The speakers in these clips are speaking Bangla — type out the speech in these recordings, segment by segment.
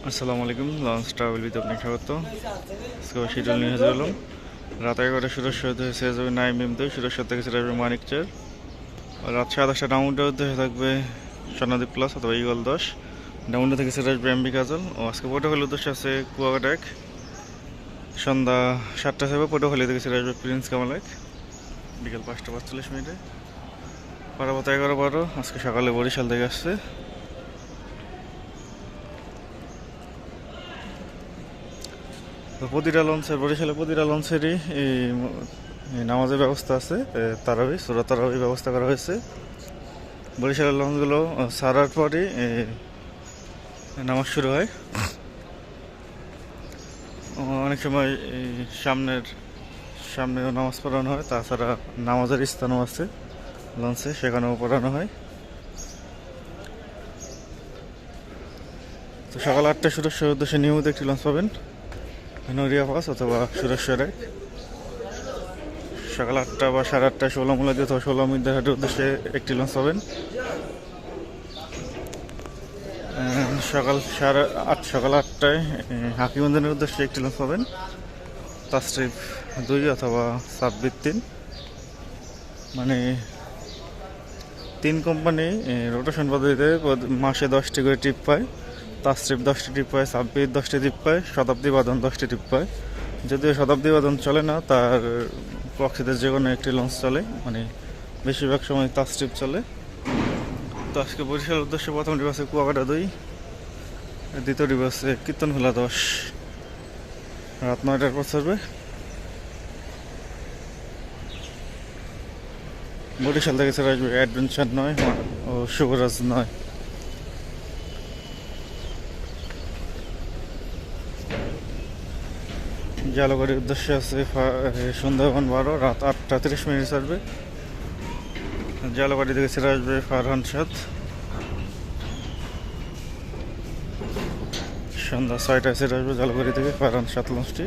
আসসালামু আলাইকুম, লঞ্চ ট্রাভেল বিতে আপনাকে স্বাগত। আজকে শিডিউল নিয়ে হাজির হলাম। রাত 11টায় সুরেশ্বর হচ্ছে যাবে নাইম এমতে, সুরেশ্বর থেকে সেটা আসবে মানিকচর। রাত 10:30 ডাউনটাউন উদ্দেশ্যে থাকবে স্বর্ণদ্বীপ প্লাস অথবা ইগল 10। ডাউনটা থেকে সেটা আসবে এমবি কাজল। ও আজকে পটুখালী উদ্দেশ্যে আছে কুয়াকাটা এক। সন্ধ্যা 7টা থেকে পটুখালী থেকে সেটা আসবে প্রিন্স কামাল এক। বিকেল 5টা 45 মিনিটে। পারাবত 11-12 আজকে সকালে বরিশাল থেকে আসছে। তো প্রতিটা লঞ্চের বরিশালে প্রতিটা লঞ্চেরই এই নামাজের ব্যবস্থা আছে। তারাবি সুরা তারাবি ব্যবস্থা করা হয়েছে। বরিশালের লঞ্চগুলো ছাড়ার পরই নামাজ শুরু হয়। অনেক সময় এই সামনেও নামাজ পড়ানো হয়, তাছাড়া নামাজের স্থানও আছে লঞ্চে, সেখানেও পড়ানো হয়। তো সকাল 8টায় সুরেশ্বর উদ্দেশ্যে নিয়মিত একটি লঞ্চ পাবেন, নড়িয়া পাস অথবা সুরেশ্বর এক। সকাল 8টা বা 8:30 ষোলামুলাদি অথবা ষোলামিদাহাটের উদ্দেশ্যে একটি লঞ্চ পাবেন। সকাল 8টায় হাকিমন্দিরের উদ্দেশ্যে একটি লঞ্চ পাবেন, তাসরিফ 2 অথবা সাব্বির 3। মানে 3 কোম্পানি রোটেশন পদ্ধতিতে মাসে 10টি করে ট্রিপ পায়। তাসরিফ 10টি ট্রিপ পায়, সাব্বির 10টি ট্রিপ পায়, শতাব্দী বাদন 10টি ট্রিপ পায়। যদিও শতাব্দী বাদন চলে না, তার প্রক্সিদের যে কোনো একটি লঞ্চ চলে, মানে বেশিরভাগ সময় তাসরিফ চলে। তো আজকে বরিশালের উদ্দেশ্যে প্রথম ট্রিপ আছে কুয়াকাটা 2, দ্বিতীয় ট্রিপ আছে কীর্তনখোলা 10, রাত 9টার পর ছাড়বে। বরিশাল থেকে ছেড়ে আসবে অ্যাডভেঞ্চার 9 ও শুভরাজ 9। জালগাড়ির উদ্দেশ্যে আছে সুন্দরবন 12, রাত 8টা 30 মিনিট ছাড়বে। জালগাড়ি থেকে ছেড়ে আসবে ফারহান 7, সন্ধ্যা 6টায় ছেড়ে আসবে জালগাড়ি থেকে ফারহান 7 লঞ্চটি।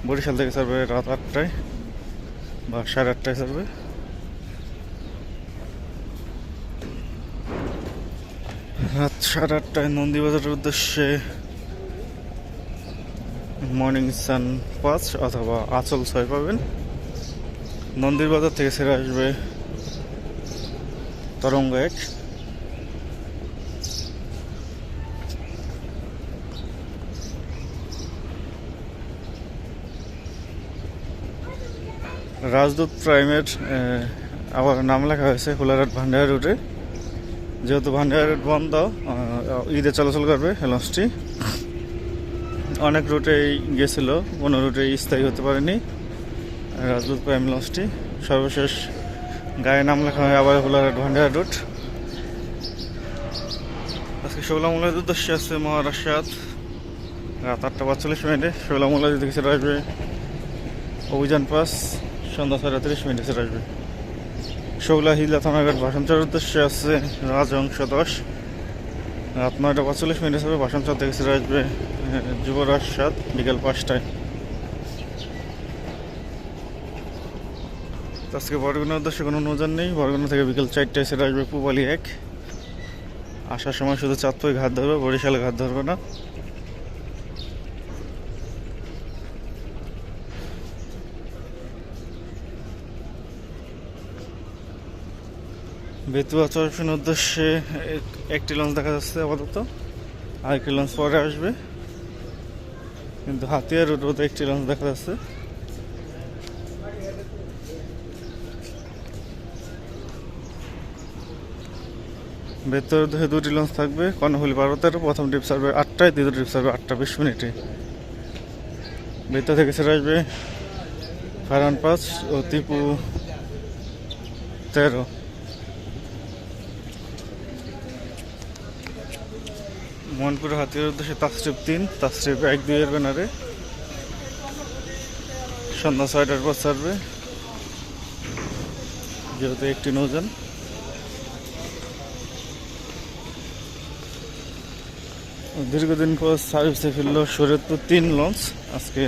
বরিশাল থেকে ছাড়বে রাত 8টায় বা 8:30টায় ছাড়বে। রাত 8:30টায় নন্দীবাজারের উদ্দেশ্যে মর্নিং সান 5 অথবা আঁচল 6 পাবেন। নন্দীর বাজার থেকে ছেড়ে আসবে তরঙ্গ 1। রাজদূত প্রাইমের আবার নাম লেখা হয়েছে হুলারহাট ভান্ডার রুটে, যেহেতু ভান্ডার রুট বন্ধ, ঈদে চলাচল করবে লঞ্চটি। অনেক রুটেই গেছিল, কোনো রুটে স্থায়ী হতে পারেনি রাজদূত প্রাইম লঞ্চটি। সর্বশেষ গায়ে নাম লেখা হয় আবার হুলারহাট ভান্ডার রুট। আজকে ষোলামুলার উদ্দেশ্যে আছে মহারাষ্ট্র রাত 8টা 45 মিনিটে। ষোলামুলাদি থেকে ছেড়ে আসবে অভিযান পাস, সন্ধ্যা 6টা 30 মিনিটে ছেড়ে আসবে। শৌলা হিলা থানাঘাট ভাষণচর উদ্দেশ্যে আছে রাজহংস 10, রাত 9টা 45 মিনিটে ছাড়বে। ভাষণচর থেকে ছেড়ে আসবে যুবরাজ 7, বিকেল 5টায়। আজকে বরগুনার উদ্দেশ্যে কোনো নৌযান নেই। বরগুনা থেকে বিকেল 4টায় ছেড়ে আসবে পুবালি 1। আসার সময় শুধু চাঁদপুর ঘাট ধরবে, বরিশালে ঘাট ধরবে না। বেতুয়া চরফিনের উদ্দেশ্যে একটি লঞ্চ দেখা যাচ্ছে আপাতত, আরেকটি লঞ্চ পরে আসবে, কিন্তু হাতিয়ার রোডে একটি লঞ্চ দেখা যাচ্ছে। বেতুয়ার উদ্দেশ্যে 2টি লঞ্চ থাকবে। কর্ণফুলী 12-13 প্রথম ট্রিপ ছাড়বে 8টায়, দ্বিতীয় ট্রিপ ছাড়বে 8টা 20 মিনিটে। বেতুয়া থেকে ছেড়ে আসবে ফারহান 5 ও টিপু 13। মোহনপুরের হাতিয়ার উদ্দেশ্যে তাসরিফ 3, তাসরিফ 1-2 এর ব্যানারে সন্ধ্যা 6টার পর ছাড়বে, যেহেতু একটি নৌযান। দীর্ঘদিন পর সার্ভিসে ফিরল শরীয়তপুর 3 লঞ্চ, আজকে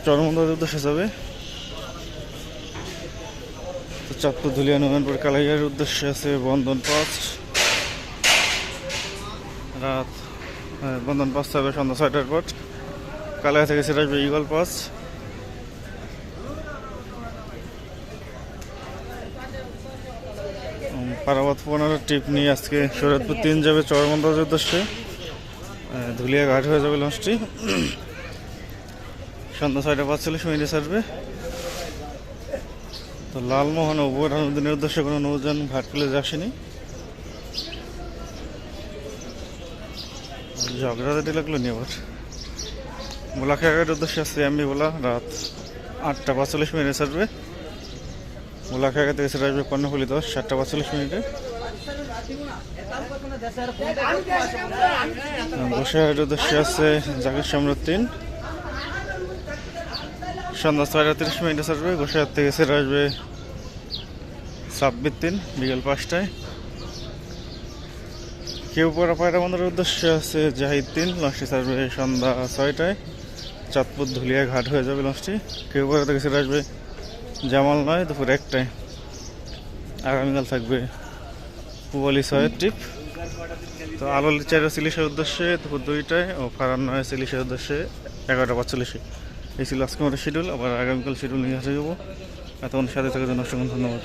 চরমন্দার উদ্দেশ্যে যাবে। তো চাঁদপুর ধুলিয়া নয়নপুর কালাইয়ার উদ্দেশ্যে আছে বন্ধন 5, রাত বন্ধন পাস হবে সন্ধ্যা 6টার পর। কালায় থেকে সেটা আসবে ইগল পাস। পারাবাদ 15 ট্রিপ নিয়ে আজকে শরীয়তপুর 3 যাবে চরমন্দাজের উদ্দেশ্যে। ধুলিয়া ঘাট হয়ে যাবে লঞ্চটি। সন্ধ্যা 6:45 ছাড়বে। তো লালমোহন ও বোরহানুদ্দিনের উদ্দেশ্যে কোনো নৌযান ঘাট প্লেজে আসেনি। ঝগড়াঝাটি লাগলো নি আবার। বোলাখাঘাটের উদ্দেশ্যে আসছে এমবি বোলা, রাত 8:45 ছাড়বে। বোলাখাঘাট থেকে সেটা আসবে কর্ণফুলি 10 7:45। বসিরহাটের উদ্দেশ্যে আছে জাকির সম্রাট 3, সন্ধ্যা 6:30 ছাড়বে। বসিরহাট থেকে সেটা আসবে সাব্বির 3 বিকেল 5টায়। কেউপাড়া পায়রা বন্দরের উদ্দেশ্যে আছে জাহিদ 3, লঞ্চটি ছাড়বে সন্ধ্যা 6টায়। চাঁদপুর ধুলিয়া ঘাট হয়ে যাবে লঞ্চটি। কেউপাড়া থেকে সেটা আসবে জামাল 9 দুপুর 1টায়। আগামীকাল থাকবে পুবালি 6 ট্রিপ। তো আলোলি 4 চিলিশের উদ্দেশ্যে দুপুর 2টায় ও ফারান 9 চিলিশের উদ্দেশ্যে 11:45। এই ছিল আজকে আমাদের শিডিউল। আবার আগামীকাল শিডিউল নিয়ে আসে যাবো। এতক্ষণ সাথে থাকার জন্য অসংখ্য ধন্যবাদ।